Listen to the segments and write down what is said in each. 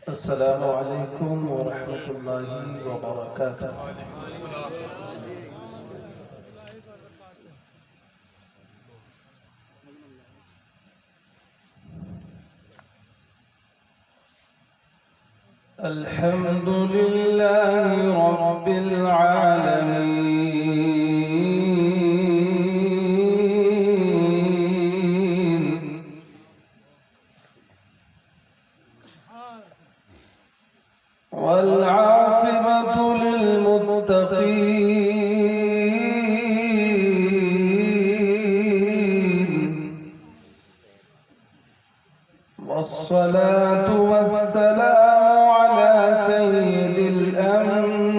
السلام علیکم ورحمۃ اللہ وبرکاتہ۔ الحمد للہ رب العالمین، والعاقبۃ للمتقین، والصلاة والسلام على سيد الأنبياء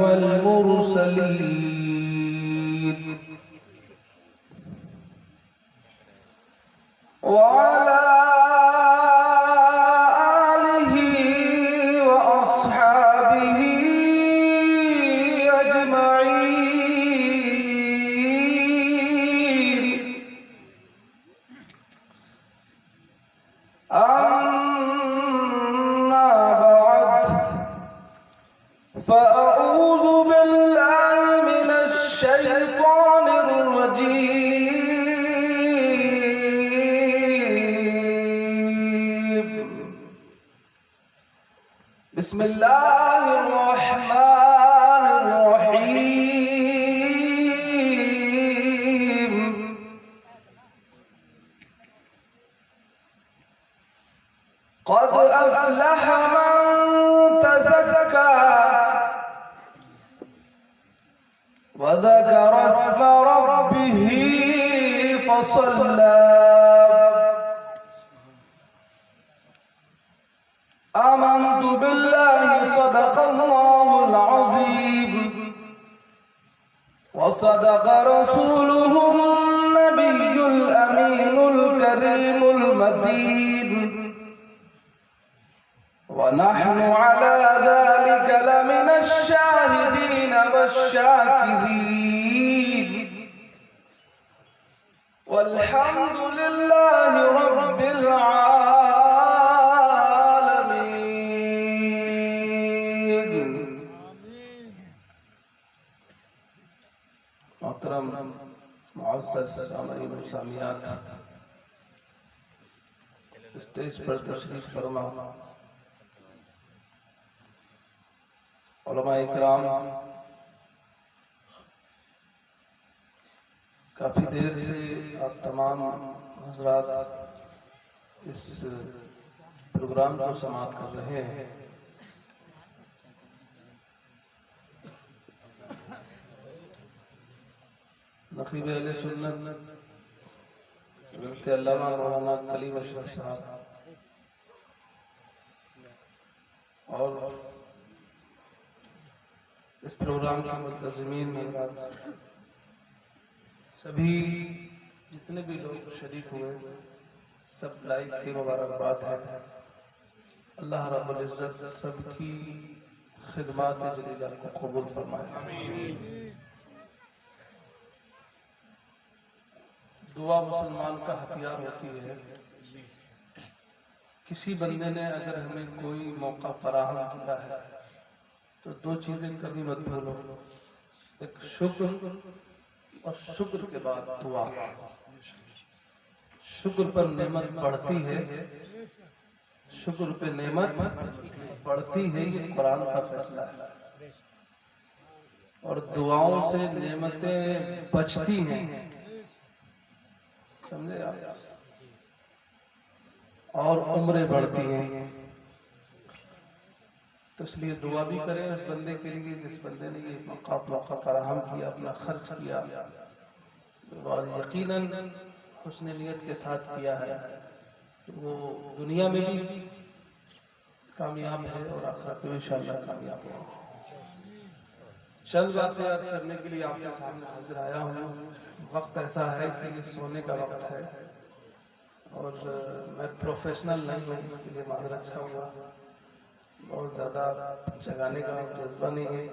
والمرسلين، وعلى آله وأصحابه أجمعين، أما بعد، فأعوذ بالله من الشيطان الرجيم، بسم الله الرحمن الرحيم، قد أفلح من تزكى وذكر اسم ربه فصلى، آمنت بالله صدق الله العظيم، وصدق رسوله النبي الأمين الكريم المتين، ونحن على ذلك لمن الشاهدين والشاكرين، والحمد لله رب العالمين۔ محترم معزز سامعین و سامعات، اسٹیج پر تشریف فرما علماء اکرام، کافی دیر سے آپ تمام حضرات اس پروگرام کو سماعت کر رہے ہیں۔ نقیب اہل سنت حضرت علامہ مولانا کلیم اشرف صاحب اور اس پروگرام کے منتظمین حضرات، سبھی جتنے بھی لوگ شریک ہوئے، سب لائق کی مبارکباد ہے۔ اللہ رب العزت سب کی خدمات جلیلہ کو قبول فرمائے۔ دعا مسلمان کا ہتھیار ہوتی ہے۔ کسی بندے نے اگر ہمیں کوئی موقع فراہم کیا ہے تو دو چیزیں کبھی مت بھولو، ایک شکر اور شکر کے بعد دعا۔ شکر پر نعمت بڑھتی ہے، شکر پہ نعمت بڑھتی ہے، یہ قرآن کا فیصلہ ہے، اور دعاؤں سے نعمتیں بچتی ہیں، سمجھے آپ، اور عمریں بڑھتی ہیں۔ تو اس لیے دعا بھی کریں اس بندے کے لیے جس بندے نے یہ موقع فراہم کیا، اپنا خرچ کیا، اور یقیناً حسن نیت کے ساتھ کیا ہے، وہ دنیا میں بھی کامیاب ہے اور آخرت میں انشاءاللہ کامیاب ہے۔ چند باتیں عرض کرنے کے لیے آپ کے سامنے حاضر آیا ہوں۔ وقت ایسا ہے کہ یہ سونے کا وقت ہے، اور میں پروفیشنل نہیں ہوں، اس کے لیے معذرت چاہوں گا، بہت زیادہ جگانے کا جذبہ نہیں ہے،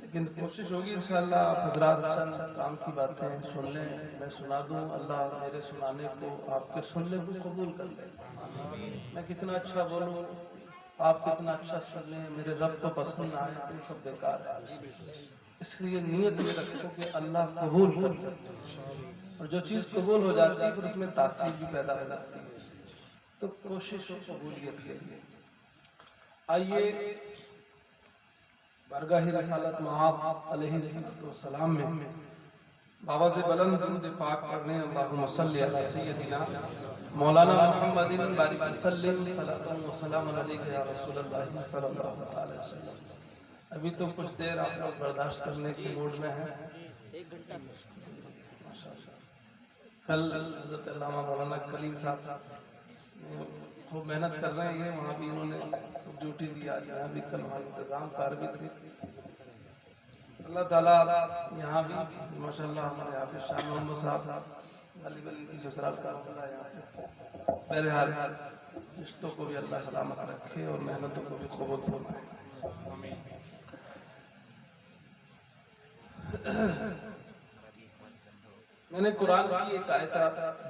لیکن کوشش ہوگی انشاءاللہ آپ حضرات چند کام کی باتیں سن لیں، میں سنا دوں، اللہ میرے سنانے کو آپ کے سننے کو قبول کر لیں۔ میں کتنا اچھا بولوں، آپ کتنا اچھا سن لیں، میرے رب کو پسند نہ آئے تو سب بیکار ہے۔ اس لیے نیت میں رکھو کہ اللہ قبول کر لے، اور جو چیز قبول ہو جاتی ہے پھر اس میں تاثیر بھی پیدا ہو جاتی ہے، تو کوشش ہو قبولیت کے لیے۔ آئیے بارگاہ رسالت مآب علیہ السلام میں باواز بلند درود پاک پڑھنے، اللہم صلی علی سیدنا مولانا محمد بارک وسلم صلاۃ و سلام علیک یا رسول اللہ صلی اللہ علیہ وسلم۔ ابھی تو کچھ دیر آپ لوگ برداشت کرنے کے موڈ میں ہیں۔ کل حضرت علامہ مولانا کلیم صاحب خوب محنت کر رہے ہیں، وہاں بھی انہوں نے ڈیوٹی دی، آج یہاں بھی کل وہاں انتظام کار بھی تھے۔ اللہ تعالیٰ یہاں بھی ماشاءاللہ ہمارے حافظ شاہ محمد صاحب علی بلی کی سسرال کا ہوتا ہے یہاں پہ۔ بہرحال رشتوں کو بھی اللہ سلامت رکھے اور محنتوں کو بھی قبول فرمائے۔ میں نے قرآن کی ایک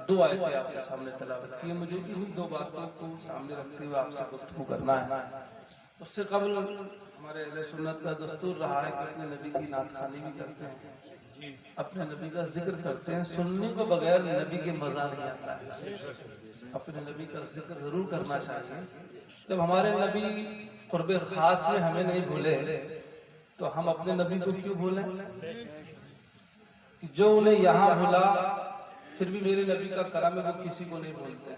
دو آیتیں آپ کے سامنے تلاوت کی، مجھے انہی دو باتوں کو سامنے رکھتے ہوئے آپ سے گفتگو کرنا ہے۔ اس سے قبل ہمارے اہل سنت کا دستور رہا ہے کہ اپنے نبی کی نعت خوانی بھی کرتے ہیں، اپنے نبی کا ذکر کرتے ہیں۔ سننے کو بغیر نبی کے مزہ نہیں آتا ہے، اپنے نبی کا ذکر ضرور کرنا چاہیے۔ جب ہمارے نبی قرب خاص میں ہمیں نہیں بھولے تو ہم اپنے نبی کو کیوں بھولیں؟ جو انہیں یہاں بھولا پھر بھی میرے نبی کا کرم ہے، وہ کسی کو نہیں بھولتے۔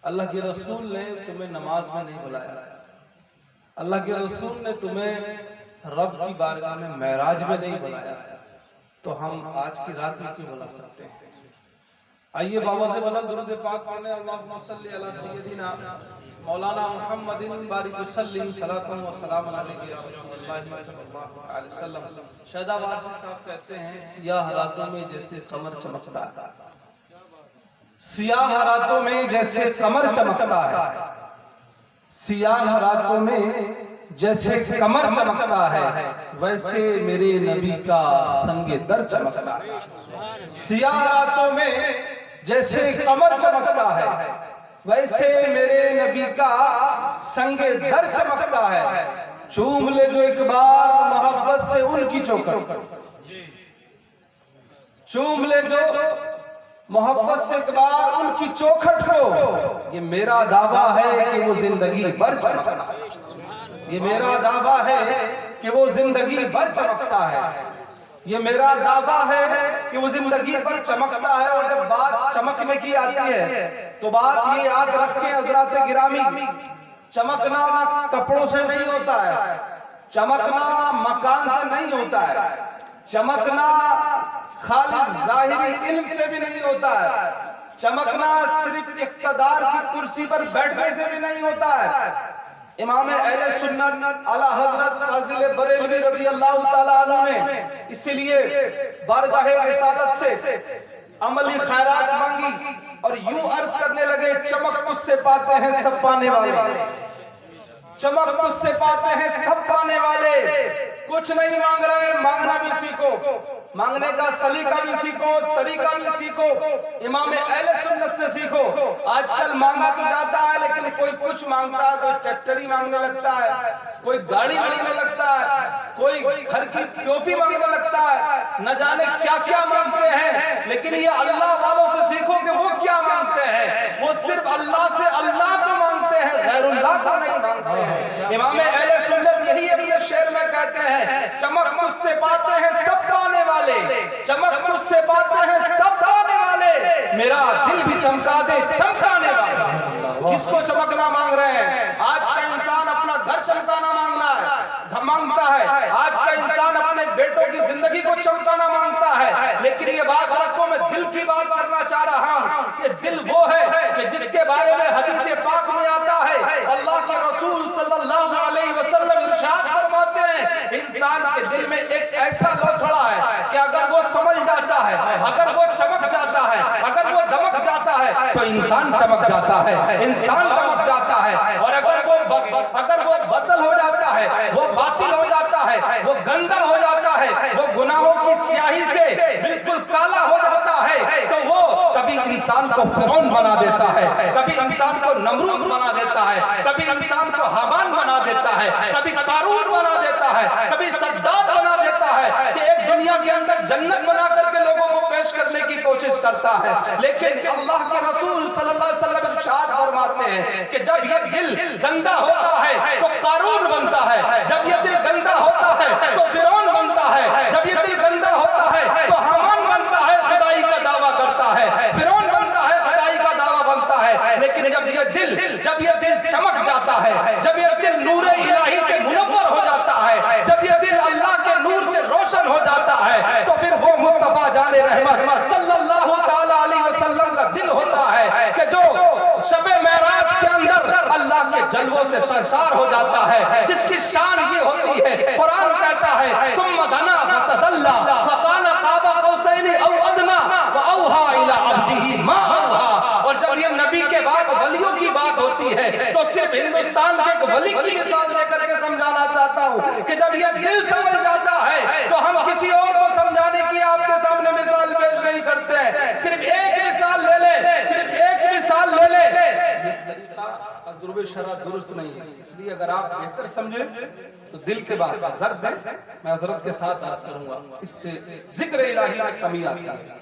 اللہ کے رسول نے تمہیں نماز میں نہیں بھلایا، اللہ کے رسول نے تمہیں رب کی بارگاہ میں معراج میں نہیں بھلایا، تو ہم آج کی رات میں کیوں بھلا سکتے ہیں؟ آئیے بابا سے بلند درود پاک پڑھنے، اللہم صلی علی سیدنا مولانا محمد بارک وسلم صلاۃ و سلام علیک یا رسول اللہ صلی اللہ علیہ وسلم۔ شہدہ وارث صاحب کہتے ہیں سیاہ راتوں میں جیسے قمر چمکتا ہے، سیاہ راتوں میں جیسے قمر چمکتا ہے، سیاہ راتوں میں جیسے قمر چمکتا ہے، ویسے میرے نبی کا سنگ در چمکتا ہے۔ سیاہ راتوں میں جیسے قمر چمکتا ہے، ویسے میرے نبی کا سنگ در چمکتا ہے۔ چوم لے جو ایک بار محبت سے ان کی چوکھٹ، چوم لے جو محبت سے ایک بار ان کی چوکھٹ کو، یہ میرا دعویٰ ہے کہ وہ زندگی بھر چمکتا ہے، یہ میرا دعویٰ ہے کہ وہ زندگی بھر چمکتا ہے، یہ میرا دعویٰ ہے کہ وہ زندگی پر چمکتا ہے۔ اور جب بات چمکنے کی آتی ہے تو بات یہ یاد رکھیں حضرات گرامی، چمکنا کپڑوں سے نہیں ہوتا ہے، چمکنا مکان سے نہیں ہوتا ہے، چمکنا خالص ظاہری علم سے بھی نہیں ہوتا ہے، چمکنا صرف اقتدار کی کرسی پر بیٹھنے سے بھی نہیں ہوتا ہے۔ امام اہل سنت اعلیٰ حضرت فاضل بریلوی رضی اللہ تعالیٰ عنہ نے اسی لیے بارگاہ رسالت سے عملی خیرات مانگی اور یوں عرض کرنے لگے، چمک تجھ سے پاتے ہیں سب پانے والے، چمک تجھ سے پاتے ہیں سب پانے والے۔ کچھ نہیں مانگ رہے، مانگنا بھی سیکھو، مانگنے کا سلیقہ بھی سیکھو، طریقہ بھی سیکھو، امام اہل سنت سے سیکھو۔ آج کل مانگا تو جاتا ہے لیکن کوئی کچھ مانگتا ہے، کوئی ٹریکٹری مانگنے لگتا ہے، کوئی گاڑی مانگنے لگتا ہے، کوئی گھر کی ٹوپی مانگنے لگتا ہے، نہ جانے کیا کیا مانگتے ہیں۔ لیکن یہ اللہ والوں سے سیکھو کہ وہ کیا مانگتے ہیں، وہ صرف اللہ سے اللہ کو مانگتے ہیں، غیر اللہ کو نہیں مانگتے ہیں۔ امام اہل سنت یہی اپنے شعر میں کہتے ہیں، چمک تجھ سے پاتے ہیں سب پانے والے، چمک تجھ سے پاتے ہیں سب پانے والے، میرا دل بھی چمکا دے چمکانے والے۔ کس کو چمکنا مانگ رہے ہیں؟ آج کا انسان اپنا گھر چمکانا مانگتا ہے، آج کا انسان اپنے بیٹوں کی زندگی کو چمکانا مانگتا ہے۔ لیکن یہ بات رکھو، میں دل کی بات کرنا چاہ رہا ہوں، یہ دل وہ ہے کہ جس کے بارے میں حدیث پاک میں آتا ہے، اللہ کے رسول صلی اللہ علیہ وسلم ارشاد فرماتے ہیں، انسان کے دل میں ایک ایسا لوتھڑا ہے کہ اگر وہ سمجھ جاتا ہے، اگر وہ چمک جاتا ہے، اگر وہ دمک جاتا ہے تو انسان چمک جاتا ہے، انسان دمک جاتا ہے۔ اور اگر وہ بدل ہو جاتا ہے، وہ باطل ہو جاتا ہے، وہ گندا ہو کو فرعون بنا دیتا ہے، کبھی انسان کو نمرود بنا دیتا ہے، کبھی انسان کو حامان بنا دیتا ہے، کبھی قارون بنا دیتا ہے، کبھی شداد بنا دیتا ہے کہ ایک دنیا کے اندر جنت بنا کر کے لوگوں کو پیش کرنے کی کوشش کرتا ہے. لیکن اللہ کے رسول صلی اللہ علیہ وسلم ارشاد فرماتے ہیں کہ جب یہ دل گندا ہوتا ہے تو قارون بنتا ہے، جب یہ دل گندا ہوتا ہے تو فرعون بنتا ہے، جب یہ دل گندا ہوتا ہے تو حامان بنتا ہے، خدائی کا دعویٰ کرتا ہے، فرعون بنتا ہے، خدائی کا دعویٰ بنتا ہے. لیکن جب یہ دل چمک جاتا ہے، جب یہ دل نور الہی سے منور ہو جاتا ہے، جب یہ دل اللہ کے نور سے روشن ہو جاتا ہے، تو پھر وہ مصطفیٰ جان رحمت صلی اللہ تعالی علیہ وسلم کا دل ہوتا ہے کہ جو شب معراج کے اندر اللہ کے جلووں سے سرشار ہو جاتا ہے، جس کی شان یہ ہوتی ہے. قرآن کہتا ہے ثم دنا فتدلی فکان قاب قوسین او ادنی فاوحی الی عبدہ ما اوحی. اور جب یہ نبی کے بعد ولیوں کی بات ہوتی ہے تو صرف ہندوستان کے ایک ولی کی مثال دے کر کے سمجھانا چاہتا ہوں کہ جب یہ دل سمجھ جاتا ہے تو ہم کسی اور کو سمجھانے کی آپ کے سامنے مثال پیش نہیں کرتے ہیں. صرف ایک مثال لے لیں، صرف ایک مثال لے لیں. یہ طریقہ تجربہ شرع درست نہیں ہے، اس لیے اگر آپ بہتر سمجھیں تو دل کے بعد رکھ دیں. میں حضرت کے ساتھ عرض کروں گا، اس سے ذکر الہی میں کمی آتی ہے.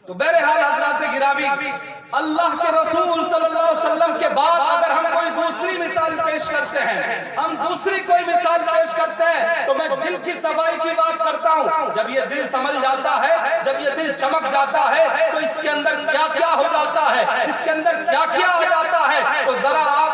تو بہرحال حضرات گرامی، اللہ کے رسول صلی اللہ علیہ وسلم کے بعد اگر ہم کوئی دوسری مثال پیش کرتے ہیں، ہم دوسری کوئی مثال پیش کرتے ہیں، تو میں دل کی صفائی کی بات کرتا ہوں. جب یہ دل سمجھ جاتا ہے، جب یہ دل چمک جاتا ہے تو اس کے اندر کیا کیا ہو جاتا ہے، اس کے اندر کیا کیا آ جاتا ہے. تو ذرا آپ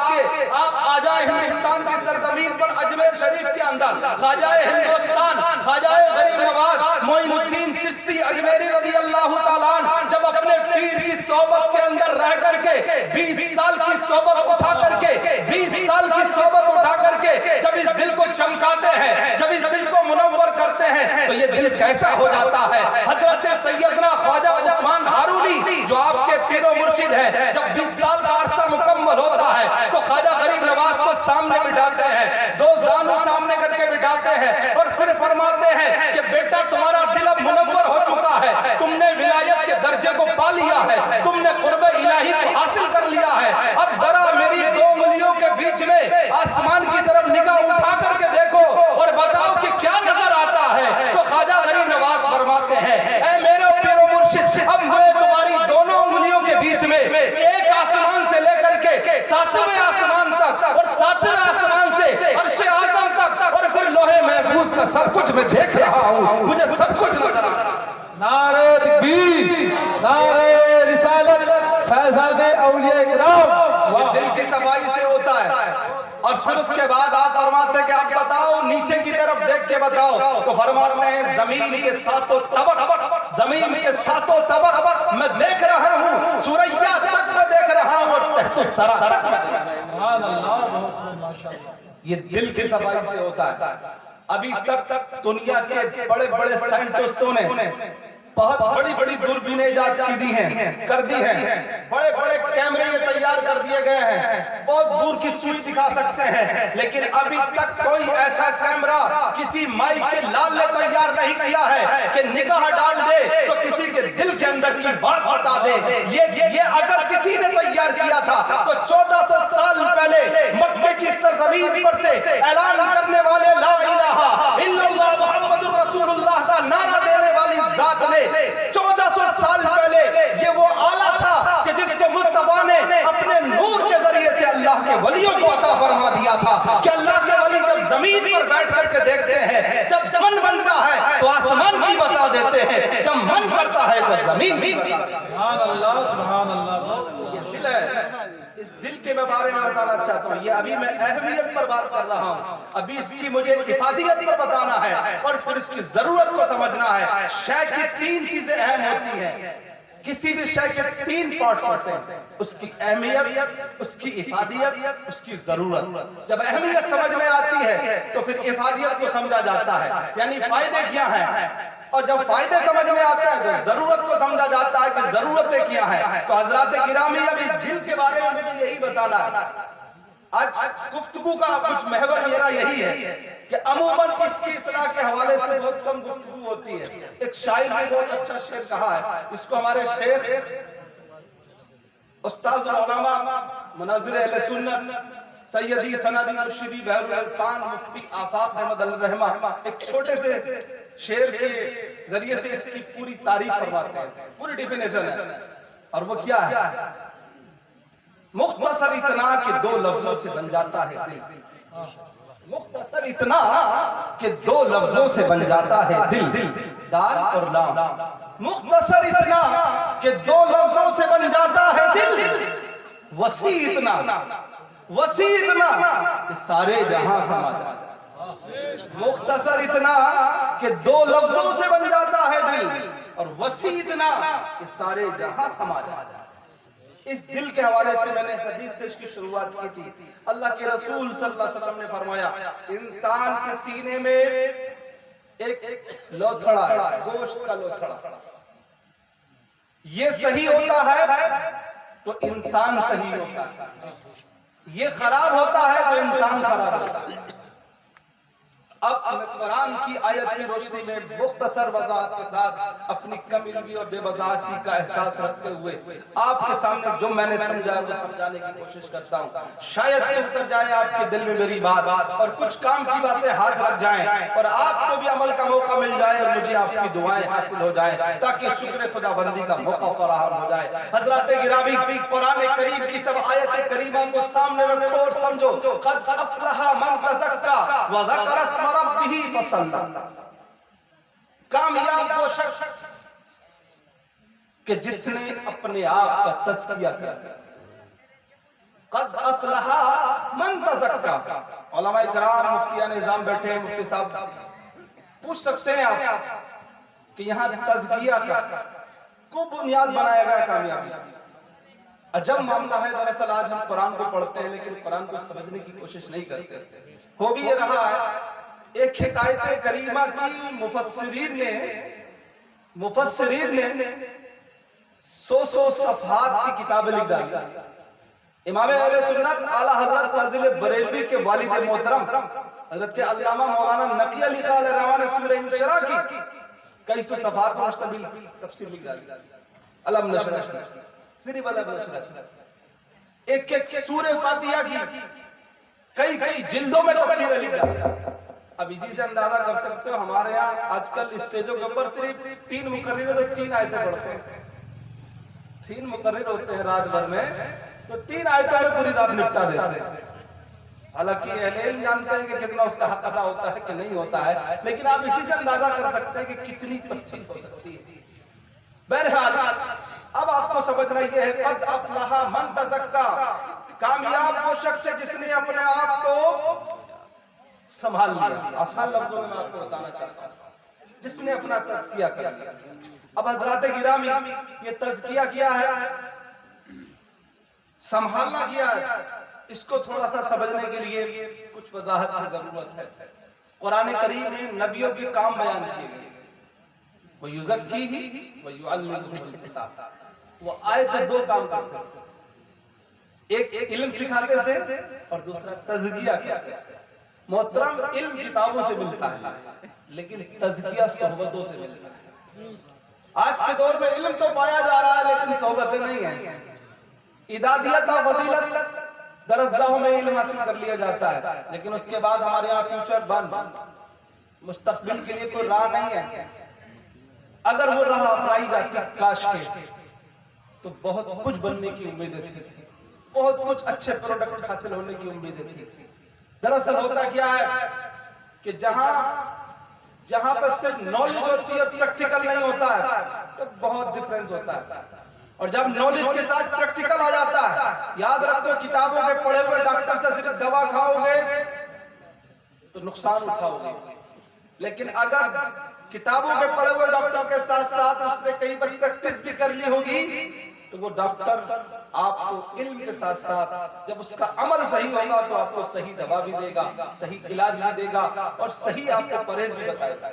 آ جائیں ہندوستان کی سرزمین پر، اجمیر شریف کے اندر خواجہ ہندوستان خواجہ غریب نواز معین الدین چشتی اجمیری رضی اللہ تعالیٰ جب اپنے پیر کی صحبت کے اندر رہ کر کے 20 سال کی صحبت اٹھا کر کے 20 سال کی صحبت اٹھا کر کے جب اس دل کو چمکاتے ہیں، جب اس دل کو منور کرتے ہیں تو یہ دل کیسا ہو جاتا ہے. حضرت سیدنا خواجہ عثمان ہارونی جو آپ کے پیر و مرشد ہیں، جب 20 سال کا عرصہ مکمل ہوتا ہے تو خواجہ غریب نواز کو سامنے بٹھاتے ہیں، دو زانو سامنے کر کے بٹھاتے ہیں اور پھر فرماتے ہیں کہ بیٹا تمہارا دل اب منور ہو چکا ہے، تم نے ولایت کے درجے کو پا لیا ہے، تم نے قرب الہی کو حاصل کر لیا ہے. اب ذرا میری دو انگلیوں کے بیچ میں آسمان کی طرف نگاہ اٹھا کر کے دیکھو اور بتاؤ کہ کیا نظر آتا ہے. تو خواجہ غریب نواز فرماتے ہیں اے میرے پیر و مرشد، اب میں تمہاری دونوں انگلیوں کے بیچ میں ایک آسمان سے لے کر کے 7ویں آسمان تک اور 7ویں آسمان سے عرش اعظم تک اور پھر لوح محفوظ کا سب کچھ میں دیکھ رہا ہوں، مجھے سب کچھ نظر آ رہا ہے. نعرہ تکبیر، نعرہ رسالت، فیضان اولیاء کرام. یہ دل کی صفائی سے ہوتا ہے. اور پھر اس کے بعد آپ فرماتے ہیں کہ آپ بتاؤ، نیچے کی طرف دیکھ کے بتاؤ. تو فرماتے ہیں زمین کے 7 طبق، زمین کے 7 طبق میں دیکھ رہا ہوں، سوریا تک میں دیکھ رہا ہوں اور تحت الثری تک میں دیکھ رہا ہوں. سبحان اللہ، بہت ماشاءاللہ. یہ دل کی صفائی سے ہوتا ہے. ابھی تک دنیا کے بڑے بڑے سائنٹسٹوں نے بہت بڑی بڑی دوربینیں ایجاد کر دی ہیں، بڑے بڑے کیمرے یہ تیار کر دیے گئے ہیں، بہت دور کی سوئی دکھا سکتے ہیں. لیکن ابھی تک کوئی ایسا کیمرہ کسی مائی کے لال نے تیار نہیں کیا ہے کہ نگاہ ڈال دے تو کسی کے دل کے اندر کی بات بتا دے. یہ اگر کسی نے تیار کیا تھا تو 1400 سال پہلے مکے کی سرزمین پر سے اعلان کرنے والے لا الہ الا اللہ محمد الرسول اللہ کا نعرہ دینے والی ذات نے 1400 سال پہلے یہ وہ آلہ تھا کہ جس کو مصطفیٰ نے اپنے نور کے ذریعے سے اللہ کے ولیوں کو عطا فرما دیا تھا کہ اللہ کے ولی جب زمین پر بیٹھ کر کے دیکھتے ہیں، جب من بنتا ہے تو آسمان کی بتا دیتے ہیں، جب من کرتا ہے تو زمین بھی بتا دیتے ہیں. سبحان اللہ، سبحان اللہ. یہ دل ہے، اس دل کے میں بارے میں بتانا چاہتا ہوں. یہ ابھی میں اہمیت پر بات کر رہا ہوں، ابھی اس کی مجھے افادیت پر بتانا ہے اور پھر اس کی ضرورت کو سمجھنا ہے. شے کی 3 چیزیں اہم ہوتی ہیں. کسی بھی شے کے 3 پارٹس ہوتے ہیں، اس کی اہمیت، اس کی افادیت، اس کی ضرورت. جب اہمیت سمجھ میں آتی ہے تو پھر افادیت کو سمجھا جاتا ہے، یعنی فائدے کیا ہیں. اور جب فائدے سمجھ میں آتا ہے تو ضرورت کو سمجھا جاتا ہے کہ ضرورتیں کیا ہیں. تو حضرات گرامی اب اس دل کے بارے میں مجھے یہی بتانا ہے. آج گفتگو کا کچھ محور میرا یہی ہے کہ عموماً اس کی اصلاح کے حوالے سے بہت کم گفتگو ہوتی ہے. ایک شاعر نے بہت اچھا شعر کہا ہے، اس کو ہمارے شیخ استاذ العلماء مناظر اہل سنت سیدی سندی مرشدی بحر العرفان مفتی آفاق احمد الرحمہ ایک چھوٹے سے شعر کے ذریعے سے اس کی پوری تعریف فرماتے ہیں، پوری ڈیفینیشن ہے، اور وہ کیا ہے؟ مختصر اتنا کہ دو لفظوں سے بن جاتا ہے دل، مختصر اتنا کہ دو لفظوں سے بن جاتا ہے دل، دال اور لام، مختصر اتنا کہ دو لفظوں سے بن جاتا ہے دل، وسیع اتنا کہ سارے جہاں سما جائے، مختصر اتنا کہ دو لفظوں سے بن جاتا ہے دل، اور وسیع اتنا کہ سارے جہاں سما جائے۔ اس دل کے حوالے سے میں نے حدیث سے اس کی شروعات کی تھی۔ اللہ کے رسول صلی اللہ علیہ وسلم نے فرمایا انسان کے سینے میں ایک لوتھڑا ہے، گوشت کا لوتھڑا، یہ صحیح ہوتا ہے تو انسان صحیح ہوتا ہے، یہ خراب ہوتا ہے تو انسان خراب ہوتا ہے۔ اب میں قرآن کی آیت کی روشنی میں مختصر وضاحت کے ساتھ اپنی کمی اور بے وضاحتی کا احساس رکھتے ہوئے آپ کے سامنے جو میں نے سمجھا وہ سمجھانے کی کوشش کرتا ہوں، شاید اتر جائے آپ کے دل میں میری بات اور کچھ کام کی باتیں ہاتھ لگ جائیں اور آپ کو بھی عمل کا موقع مل جائے اور مجھے آپ کی دعائیں حاصل ہو جائیں تاکہ شکر خدا بندی کا موقع فراہم ہو جائے۔ حضرات گرامی، قرآن کریم کی سب آیت کریمہ کو سامنے رکھو اور سمجھو، قد افلح من تزکا وذکر اسم ربہ فصلی، کامیاب وہ شخص کہ جس نے اپنے آپ کا تزکیہ کیا۔ قد افلح من تزکا، علماء کرام مفتیان نظام بیٹھے ہیں، مفتی صاحب پوچھ سکتے ہیں آپ کہ یہاں تزکیہ کو بنیاد بنایا گیا کامیابی؟ عجب معاملہ ہے۔ دراصل آج ہم قرآن کو پڑھتے ہیں لیکن قرآن کو سمجھنے کی کوشش نہیں کرتے۔ ہو بھی یہ رہا ہے، ایک حکایت کریمہ کی مفسرین نے 100 صفحات کی کتابیں لکھ ڈالی۔ امام اہل سنت اعلیٰ حضرت فاضل بریلوی کے والد محترم حضرت علامہ مولانا نقی علی خان علیہ الرحمہ نے سورہ انشراح کی کئی سو صفحات پر مشتمل تفسیر لکھ ڈالی۔ علم نشرح کی، صرف علم نشرح کی، ایک سورہ فاتحہ کی کئی جلدوں میں تفسیر لکھ ڈالی۔ اب اسی سے اندازہ کر سکتے ہو ہمارے یہاں آج کل اسٹیجوں کے اوپر صرف 3 مقرر تو 3 آیتیں پڑھتے ہیں، 3 مقرر ہوتے ہیں رات بھر میں تو 3 آیتوں میں پوری رات نپٹا دیتے ہیں۔ حالانکہ اہل علم جانتے ہیں کہ کتنا اس کا حق ادا ہوتا ہے کہ نہیں ہوتا ہے، لیکن آپ اسی سے اندازہ کر سکتے ہیں کہ کتنی تفصیل ہو سکتی ہے۔ بہرحال اب آپ کو سمجھنا یہ ہے، قد افلح من تزکا، کامیاب وہ شخص ہے جس نے اپنے آپ کو سنبھال لیا۔ آسان لفظوں میں آپ کو بتانا چاہتا ہوں، جس نے اپنا تزکیہ کر لیا۔ اب حضرات گرامی، یہ تزکیہ کیا ہے؟ سنبھالنا کیا ہے؟ اس کو تھوڑا سا سمجھنے کے لیے کچھ وضاحت کی ضرورت ہے۔ قرآن کریم میں نبیوں کے کام بیان کیے گئے، وَيُزَكِّيهِمْ وَيُعَلِّمُهُمُ الْكِتَابَ، وہ آئے تو 2 کام کرتے تھے، ایک علم سکھاتے تھے اور دوسرا تزکیہ کرتے تھے۔ محترم، علم کتابوں سے ملتا ہے لیکن تزکیہ صحبتوں سے ملتا ہے۔ آج کے دور میں علم تو پایا جا رہا ہے لیکن صحبتیں نہیں ہیں۔ ادادیت و فضیلت، درسگاہوں میں علم حاصل کر لیا جاتا ہے لیکن اس کے بعد ہمارے یہاں فیوچر بند، مستقبل کے لیے کوئی راہ نہیں ہے۔ اگر وہ راہ اپنائی جاتی کاش کے تو بہت کچھ بننے کی امیدیں تھی، بہت کچھ اچھے پروڈکٹ حاصل ہونے کی امیدیں تھی۔ دراصل ہوتا کیا ہے کہ جہاں پر صرف نالج ہوتی ہے پریکٹیکل نہیں ہوتا ہے تو بہت ڈیفرنس ہوتا ہے، اور جب نالج کے ساتھ پریکٹیکل آ جاتا ہے، یاد رکھو کتابوں کے پڑھے ہوئے ڈاکٹر سے صرف دوا کھاؤ گے تو نقصان اٹھاؤ گے، لیکن اگر کتابوں کے پڑھے ہوئے ڈاکٹر کے ساتھ ساتھ اس نے کئی بار پریکٹس بھی کر لی ہوگی تو وہ ڈاکٹر آپ کو علم کے ساتھ ساتھ جب اس کا عمل صحیح ہوگا تو آپ کو صحیح دوا بھی دے گا، صحیح علاج بھی دے گا اور صحیح آپ کو پرہیز بھی بتائے گا۔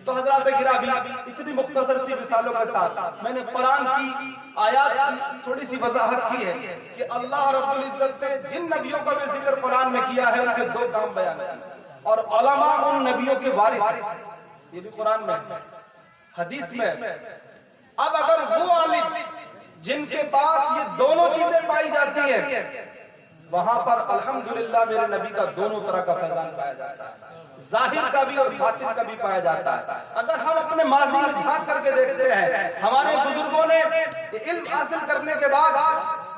تو حضرات گرامی، اتنی مختصر سی مثالوں کے ساتھ میں نے قرآن کی آیات کی تھوڑی سی وضاحت کی ہے کہ اللہ رب العزت نے جن نبیوں کا بھی ذکر قرآن میں کیا ہے ان کے 2 کام بیان کیے، اور علماء ان نبیوں کے وارث ہیں، یہ بھی قرآن میں حدیث میں۔ اب اگر وہ عالم جن کے پاس یہ دونوں چیزیں پائی جاتی ہیں وہاں پر الحمدللہ میرے نبی کا دونوں طرح کا فیضان پایا جاتا ہے، ظاہر کا بھی اور باطن کا بھی پایا جاتا ہے۔ اگر ہم اپنے ماضی میں جھانک کر کے دیکھتے ہیں ہمارے بزرگوں نے علم حاصل کرنے کے بعد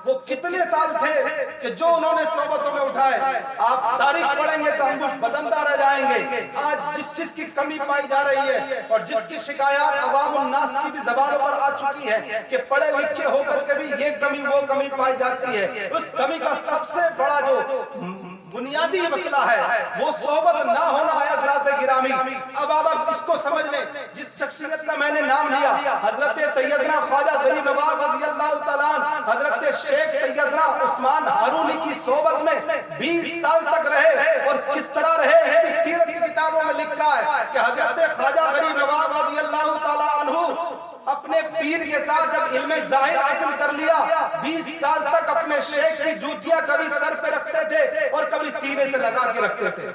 وہ کتنے سال تھے کہ جو انہوں نے صحبتوں میں اٹھائے، آپ تاریخ پڑھیں گے تو انگشت بدلتا رہ جائیں گے۔ آج جس چیز کی کمی پائی جا رہی ہے اور جس کی شکایات عوام الناس کی بھی زبانوں پر آ چکی ہے کہ پڑھے لکھے ہو کر کے بھی یہ کمی وہ کمی پائی جاتی ہے، اس کمی کا سب سے بڑا جو بنیادی مسئلہ ہے وہ صحبت نہ ہونا ہے حضرات گرامی۔ اب آپ اس کو سمجھ لیں، جس شخصیت کا میں نے نام لیا حضرت سیدنا خواجہ غریب نواز رضی اللہ تعالیٰ عنہ، حضرت شیخ سیدنا عثمان ہارونی کی صحبت میں 20 سال تک رہے، اور کس طرح رہے یہ بھی سیرت کی کتابوں میں لکھا ہے کہ حضرت خواجہ غریب نواز رضی اللہ تعالیٰ عنہ اپنے پیر کے ساتھ جب علم ظاہر حاصل کر لیا 20 سال تک اپنے شیخ کی جوتیاں کبھی سر پہ رکھتے تھے اور کبھی سینے سے لگا کے رکھتے تھے۔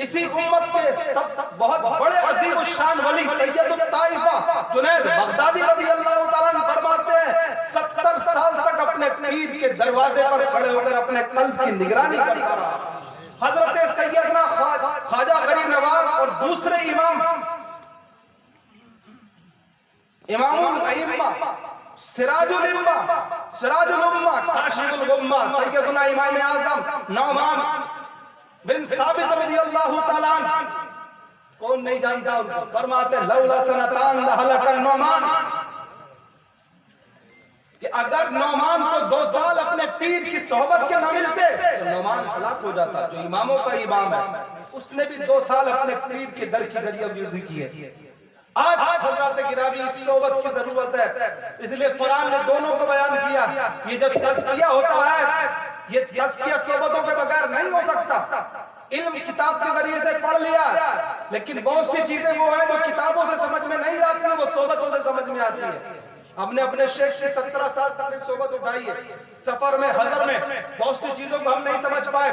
اسی امت کے سب بہت بڑے عظیم الشان ولی سید الطائفہ جنید بغدادی رضی اللہ تعالیٰ عنہ فرماتے ہیں 70 سال تک اپنے پیر کے دروازے پر کھڑے ہو کر اپنے قلب کی نگرانی کرتا رہا۔ حضرت سیدنا خواجہ غریب نواز اور دوسرے امام الائمہ سراج الامہ کاشف الغمہ سیدنا امام اعظم نعمان بن ثابت رضی اللہ تعالیٰ عنہ، کون نہیں جانتا ان کو، فرماتے لولا سنتان لہلک النعمان، کہ اگر نعمان کو 2 سال اپنے پیر کی صحبت کے نہ ملتے تو نعمان ہلاک ہو جاتا، جو اماموں کا امام ہے۔ اس نے بھی 2 سال اپنے پیر کے در کی دریا گزری کی ہے۔ آج حضرات گرامی اس صحبت کی ضرورت ہے، اس لیے قرآن نے دونوں کو بیان کیا۔ یہ جو تزکیہ ہوتا ہے یہ تزکیہ صحبتوں کے بغیر نہیں ہو سکتا۔ علم کتاب کے ذریعے سے پڑھ لیا لیکن بہت سی چیزیں وہ ہیں جو کتابوں سے سمجھ میں نہیں آتی ہیں، وہ صحبتوں سے سمجھ میں آتی ہے۔ ہم نے اپنے شیخ کی 17 سال تک صحبت اٹھائی ہے، سفر میں حضر میں بہت سی چیزوں کو ہم نہیں سمجھ پائے،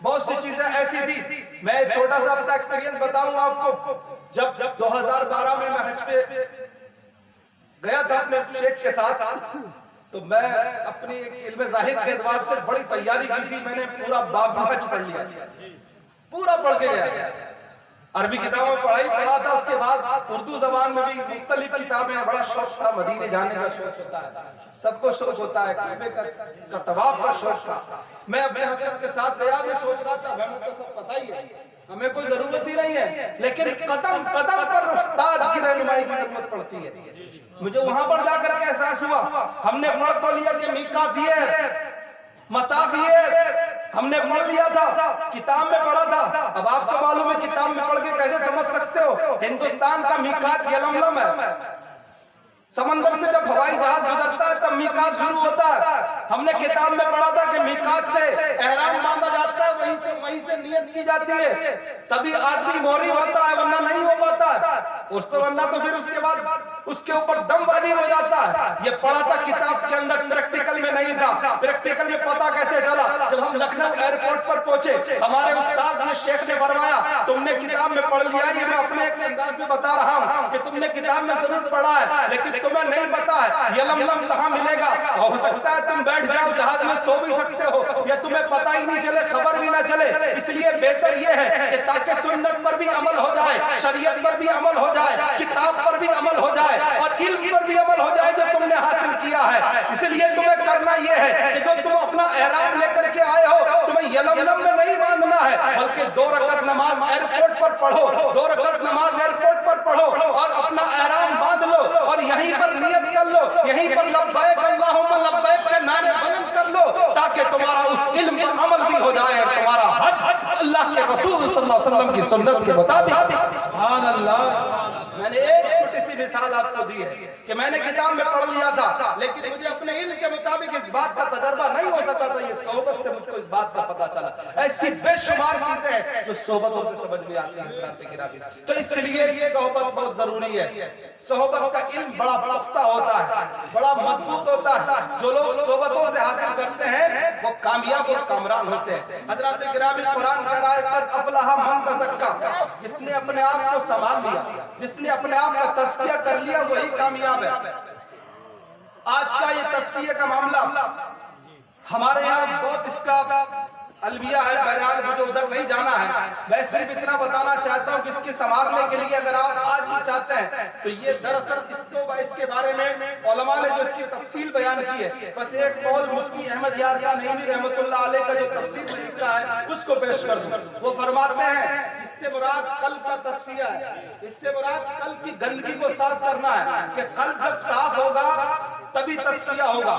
بہت سی چیزیں ایسی تھی۔ میں چھوٹا سا اپنا ایکسپیرینس بتاؤں آپ کو، جب 2012 میں حج پہ گیا تھا اپنے شیخ کے ساتھ، تو میں اپنی علم ظاہر کے اعتبار سے بڑی تیاری کی تھی۔ میں نے پورا باب حج پڑھ لیا، پورا پڑھ کے گیا۔ عربی کتابوں میں پڑھا تھا، اس کے بعد اردو زبان میں بھی مختلف کتابیں، بڑا شوق تھا، مدینے جانے کا شوق ہوتا ہے، سب کو شوق ہوتا ہے، کعبے کا طواف کا شوق تھا۔ میں اپنے حضرت کے ساتھ گیا، میں سوچ رہا تھا ہمیں تو سب پتہ ہی ہے، ہمیں کوئی ضرورت ہی نہیں ہے، لیکن قدم قدم پر استاد کی رہنمائی کی ضرورت پڑتی ہے۔ مجھے وہاں پر جا کر کے احساس ہوا، ہم نے پڑھ تو لیا کہ میقات یہ ہے، مطاف یہ ہے، ہم نے پڑھ لیا تھا، کتاب میں پڑھا تھا۔ اب آپ کو معلوم ہے کتاب میں پڑھ کے کیسے سمجھ سکتے ہو؟ ہندوستان کا میقات یلملم ہے، سمندر سے جب ہوائی جہاز گزرتا ہے تب میقات شروع ہوتا ہے۔ ہم نے کتاب میں پڑھا تھا کہ میقات سے احرام باندھا جاتا ہے، وہیں سے نیت کی جاتی ہے، تبھی آدمی محرم ہوتا ہے، ورنہ نہیں ہو پاتا ہے اس پر، ورنہ تو پھر اس کے بعد اس کے اوپر دم واجب ہو جاتا ہے۔ یہ پڑھا تھا کتاب کے اندر، پریکٹیکل میں نہیں تھا۔ پریکٹیکل میں پتہ کیسے چلا؟ جب ہم لکھنؤ ایئرپورٹ پر پہنچے، ہمارے استاد نے شیخ نے فرمایا تم نے کتاب میں پڑھ لیا، یہ میں اپنے ایک انداز میں بتا رہا ہوں کہ تم نے کتاب میں ضرور پڑھا ہے لیکن تمہیں نہیں پتا ہے یلملم کہاں ملے گا۔ ہو سکتا ہے تم بیٹھ جاؤ جہاز میں سو بھی سکتے ہو، یا تمہیں پتہ ہی نہیں چلے، خبر بھی نہ چلے۔ اس لیے بہتر یہ ہے کہ تاکہ سنت پر بھی عمل ہو جائے، شریعت پر بھی عمل ہو جائے، کتاب پر بھی عمل ہو جائے اور علم پر بھی عمل ہو جائے جو تم نے حاصل کیا ہے۔ اس لیے تمہیں کرنا یہ ہے کہ جو تم اپنا احرام لے کر کے آئے ہو تمہیں یلملم میں نہیں باندھنا ہے، بلکہ 2 رکعت نماز ایئرپورٹ پر پڑھو، 2 رکعت نماز ایئرپورٹ پر پڑھو اور اپنا احرام باندھ لو اور یہیں پر نیت کر لو، یہیں پر لبیک اللہم لبیک کے نعرے بلند کر لو، تاکہ تمہارا اس علم پر عمل بھی ہو جائے اور تمہارا حج اللہ کے رسول صلی اللہ علیہ وسلم کی سنت کے مطابق۔ سبحان اللہ۔ میں نے ایک چھوٹی سی مثال آپ کو دی ہے کہ میں نے کتاب میں پڑھ لیا تھا لیکن مجھے اپنے علم کے مطابق اس بات کا تجربہ نہیں ہو سکا تھا، یہ صحبت سے مجھ کو اس بات کا پتہ چلا۔ ایسی بے شمار چیزیں ہیں جو صحبتوں سے سمجھ میں آتی ہیں حضرات گرامی، تو اس لیے صحبت بہت ضروری ہے۔ صحبت کا علم بڑا پختہ ہوتا ہے، بڑا مضبوط ہوتا ہے۔ جو لوگ صحبتوں سے حاصل کرتے ہیں وہ کامیاب اور کامران ہوتے ہیں۔ حضرات گرامی قرآن کہہ رہا ہے قد افلح من تزکا، جس نے اپنے آپ کو سنبھال لیا، جس نے اپنے آپ کا تزکیہ کر لیا وہی کامیاب ہے۔ آج کا یہ تزکیے کا معاملہ ہمارے یہاں بہت اس کا المیہ ہے، بہرحال مجھے ادھر نہیں جانا ہے، میں صرف اتنا بتانا چاہتا ہوں کہ اس کے سنوارنے کے لیے اگر آپ آج بھی چاہتے ہیں تو یہ دراصل اس کے بارے میں علماء نے جو اس کی تفصیل بیان کی ہے، بس ایک قول مفتی احمد یار خان نعیمی رحمۃ اللہ علیہ کا جو تفسیر میں لکھا ہے اس کو پیش کر دوں۔ وہ فرماتے ہیں اس سے مراد قلب کا تصفیہ ہے، اس سے مراد قلب کی گندگی کو صاف کرنا ہے، کہ قلب جب صاف ہوگا تبھی تزکیہ ہوگا،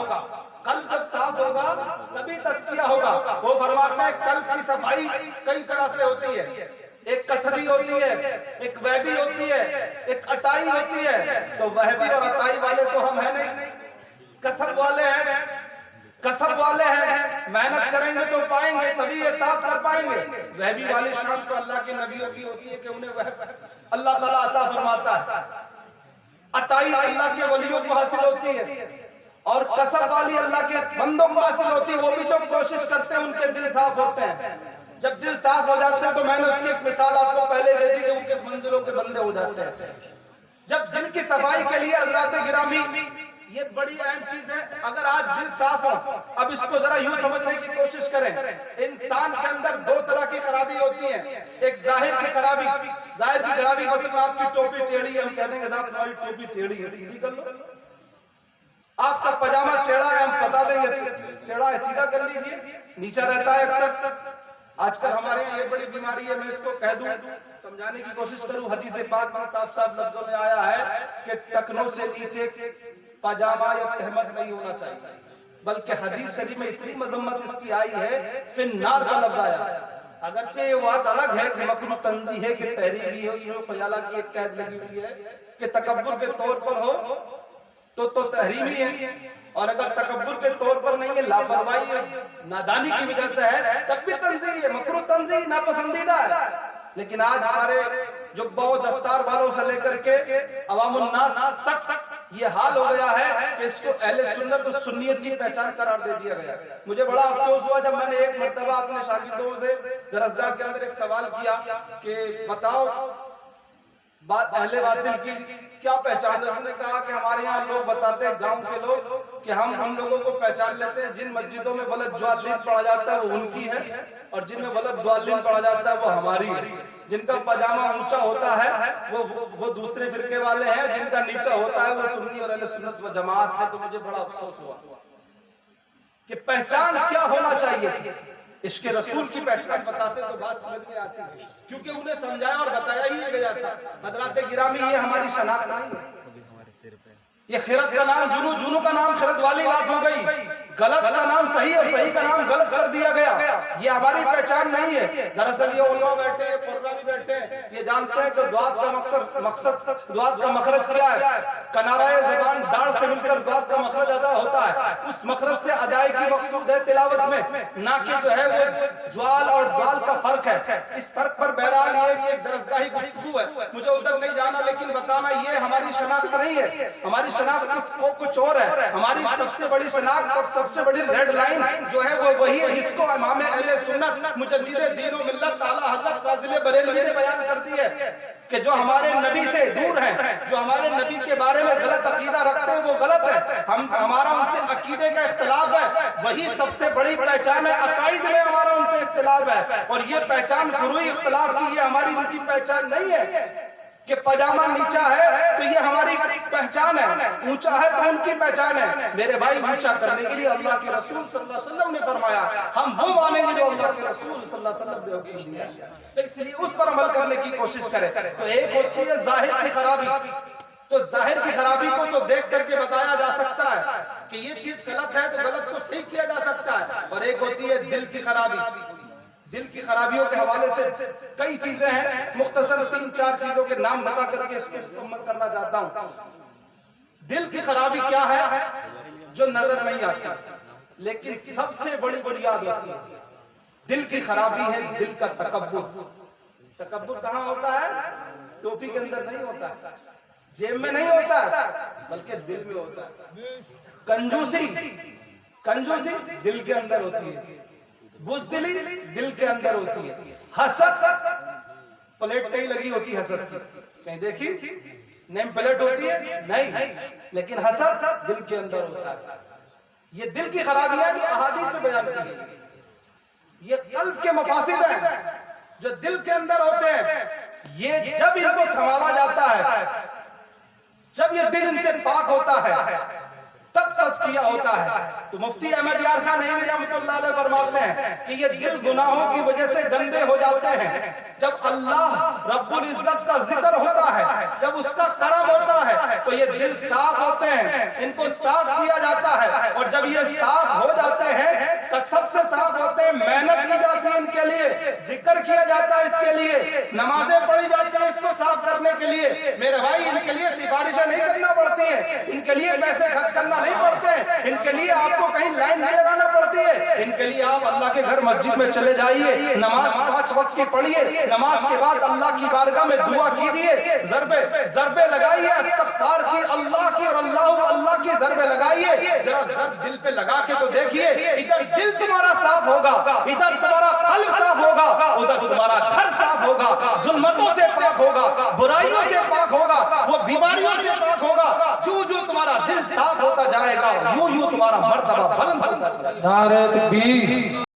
قلب جب صاف ہوگا تبھی تزکیہ ہوگا۔ وہ فرماتے ہیں قلب کی صفائی کئی طرح سے ہوتی ہے، ایک کسبی ہوتی ہے، ایک وہبی ہوتی ہے، ایک عطائی ہوتی ہے۔ تو وہبی اور عطائی والے تو ہم ہیں نہیں، کسب والے ہیں، کسب والے ہیں، محنت کریں گے تو پائیں گے، تبھی یہ صاف کر پائیں گے۔ وہبی والی شان تو اللہ کے نبیوں کی ہوتی ہے کہ انہیں وہب اللہ تعالیٰ عطا فرماتا ہے، عطائی اللہ کے ولیوں کو حاصل ہوتی ہے، اور کسب والی اللہ کے بندوں کو حاصل ہوتی ہے۔ وہ بھی جو کوشش کرتے ہیں ان کے دل صاف ہوتے ہیں، جب دل صاف ہو جاتے ہیں تو میں نے اس کی ایک مثال آپ کو پہلے دے دی کہ وہ کس منزلوں کے بندے ہو جاتے ہیں۔ جب دل کی صفائی کے لیے حضرات گرامی یہ بڑی اہم چیز ہے، اگر آج دل صاف ہو، اب اس کو ذرا یوں سمجھنے کی کوشش کریں، انسان کے اندر دو طرح کی خرابی ہوتی ہے، ایک ظاہر کی خرابی، ظاہر کی خرابی مثلا آپ کی ٹوپی ٹیڑھی ہے، ہم کہتے ہیں کہ صاحب تمہاری ٹوپی ٹیڑھی ہے، سیدھی کر لو۔ آپ کا پجامہ ٹیڑھا ہے، ہم بتا دیں گے ٹیڑھا ہے، سیدھا کر لیجئے، نیچا رہتا ہے اکثر۔ آج کل ہمارے یہاں یہ بڑی بیماری ہے، میں اس کو کہہ دوں، سمجھانے کی کوشش کروں، حدیث پاک میں صاف صاف لفظوں میں آیا ہے کہ ٹکنوں سے نیچے پاجامہ یا تہمت نہیں ہونا چاہیے، بلکہ حدیث شریف میں اتنی مذمت اس کی آئی ہے، فی النار کا لفظ آیا ہے۔ اگرچہ یہ بات الگ ہے کہ مکروہ تنزیہ ہے کہ تحریم بھی ہے، اس میں خیالہ کی ایک قید لگی ہوئی ہے کہ تکبر کے طور پر ہو تو تحریمی ہے، اور اگر تکبر کے طور پر نہیں ہے، لاپرواہی ہے، نادانی کی وجہ سے ہے، تب بھی تنزیہ ہے، مکروہ تنزیہ ناپسندیدہ ہے۔ لیکن آج ہمارے جبہ و دستار والوں سے لے کر کے عوام الناس تک یہ حال ہو گیا ہے کہ اس کو اہل سنت اور سنیت کی پہچان قرار دے دیا گیا۔ مجھے بڑا افسوس ہوا جب میں نے ایک مرتبہ اپنے شاگردوں سے درسگاہ کے اندر ایک سوال کیا کہ بتاؤ اہل باطل کی کیا پہچان ہے؟ انہوں نے کہا کہ ہمارے یہاں لوگ بتاتے ہیں، گاؤں کے لوگ، کہ ہم لوگوں کو پہچان لیتے ہیں، جن مسجدوں میں غلط ضالین پڑھا جاتا ہے وہ ان کی ہے، اور جن میں غلط ضالین پڑھا جاتا ہے وہ ہماری ہے۔ جن کا پاجامہ اونچا ہوتا ہے وہ دوسرے فرقے والے ہیں، جن کا نیچا ہوتا ہے وہ سنی اور اہل سنت و جماعت ہے۔ تو مجھے بڑا افسوس ہوا کہ پہچان کیا ہونا چاہیے تھی۔ عشق رسول کی پہچان بتاتے تو بات سمجھ میں آتی ہے، کیونکہ انہیں سمجھایا اور بتایا ہی گیا تھا۔ حضرات گرامی یہ ہماری شناخت نہیں ہے، یہ خیرت کا نام جنو، جنو کا نام خیرت والی بات ہو گئی، غلط کا نام صحیح اور صحیح کا نام غلط کر دیا گیا، یہ ہماری پہچان نہیں ہے۔ دراصل یہ علماء بیٹھے ہیں، قرآن بھی بیٹھے ہیں، یہ جانتے ہیں کہ دعات کا مقصد دعات کا مخرج کیا ہے، کنارہ زبان داڑھ سے مل کر دعات کا مخرج ادا ہوتا ہے، اس مخرج سے ادائیگی مقصود ہے تلاوت میں، نہ کہ جو ہے وہ جوال اور دوال کا فرق ہے۔ اس فرق پر بہرحال یہ کہ ایک درسگاہی گفتگو ہے، مجھے ادھر نہیں جانا، لیکن بتانا یہ ہماری شناخت نہیں ہے، ہماری شناخت کچھ اور ہے۔ ہماری سب سے بڑی شناخت اور سب سے بڑی ریڈ لائن جو ہے وہ وہی ہے جس کو امام اہل سنت مجدد دین و ملت اعلیٰ حضرت فاضل بریلوی نے بیان کر دی ہے کہ جو ہمارے نبی سے دور ہیں، جو ہمارے نبی کے بارے میں غلط عقیدہ رکھتے ہیں وہ غلط ہے، ہمارا ان سے عقیدے کا اختلاف ہے، وہی سب سے بڑی پہچان ہے۔ عقائد میں ہمارا ان سے اختلاف ہے، اور یہ پہچان فروعی اختلاف کی، یہ ہماری ان کی پہچان نہیں ہے کہ پاجامہ نیچا ہے تو یہ ہماری پہچان ہے، اونچا ہے تو ان کی پہچان ہے۔ میرے بھائی اونچا کرنے کے لیے اللہ کے رسول صلی اللہ علیہ وسلم نے فرمایا، ہم وہ مانیں گے جو اللہ کے رسول صلی اللہ علیہ وسلم نے حکم دیا، تو اس لیے اس پر عمل کرنے کی کوشش کریں۔ تو ایک ہوتی ہے ظاہر کی خرابی، تو ظاہر کی خرابی کو تو دیکھ کر کے بتایا جا سکتا ہے کہ یہ چیز غلط ہے تو غلط کو صحیح کیا جا سکتا ہے، اور ایک ہوتی ہے دل کی خرابی۔ دل کی خرابیوں کے حوالے سے کئی چیزیں ہیں، مختصر 3-4 چیزوں کے نام بتا کر کے اس کو مکمل کرنا چاہتا ہوں۔ دل کی خرابی کیا ہے؟ جو نظر نہیں آتی لیکن سب سے بڑی بنیاد ہوتی ہے۔ دل کی خرابی ہے دل کا تکبر۔ تکبر کہاں ہوتا ہے؟ ٹوپی کے اندر نہیں ہوتا ہے، جیب میں نہیں ہوتا ہے، بلکہ دل میں ہوتا ہے۔ کنجوسی دل کے اندر ہوتی ہے، بزدلی دل کے اندر ہوتی ہے، حسد پلیٹ کہیں لگی ہوتی ہے حسد کی، کہیں دیکھی نیم پلیٹ ہوتی ہے نہیں، لیکن حسد دل کے اندر ہوتا ہے. یہ دل کی خرابیاں جو احادیث میں بیان کی گئی، یہ قلب کے مفاسد ہیں جو دل کے اندر ہوتے ہیں. یہ جب ان کو سنبھالا جاتا ہے، جب یہ دل ان سے پاک ہوتا ہے، تب تزکیہ ہوتا ہے. تو مفتی احمد یار خان نعیمی رحمۃ اللہ علیہ فرماتے ہیں کہ یہ دل گناہوں کی وجہ سے گندے ہو جاتے ہیں. جب اللہ رب العزت کا ذکر ہوتا ہے، جب اس کا کرم ہوتا ہے، تو یہ دل صاف ہوتے ہیں، ان کو صاف کیا جاتا ہے. اور جب یہ صاف ہو جاتے ہیں، سب سے صاف ہوتے ہیں، محنت کی جاتی ہے ان کے لیے، ذکر کیا جاتا ہے اس کے لیے، نمازیں پڑھی جاتی ہیں اس کو صاف کرنے کے لیے. میرے بھائی ان کے لیے سفارشیں نہیں کرنا پڑتی ہیں، ان کے لیے پیسے خرچ کرنا نہیں پڑتے ہیں، ان کے لیے آپ کو کہیں لائن نہیں لگانا پڑتی ہے. ان کے لیے آپ اللہ کے گھر مسجد میں چلے جائیے، نماز 5 وقت کی پڑھیے، نماز کے بعد اللہ کی بارگاہ میں دعا کیجیے، ضربے لگائیے استغفار کی، اللہ کی اور اللہ کی ضربے لگائیے. ذرا ضرب دل پہ لگا کے تو دیکھیے، ادھر دل تمہارا صاف ہوگا، ادھر تمہارا قلب صاف ہوگا، ادھر تمہارا گھر صاف ہوگا، ظلمتوں سے پاک ہوگا، برائیوں سے پاک ہوگا، وہ بیماریوں سے پاک ہوگا. جو تمہارا دل صاف ہوتا جائے گا، یوں تمہارا مرتبہ بلند ہوتا چلا جائے گا. نعرہ تکبیر.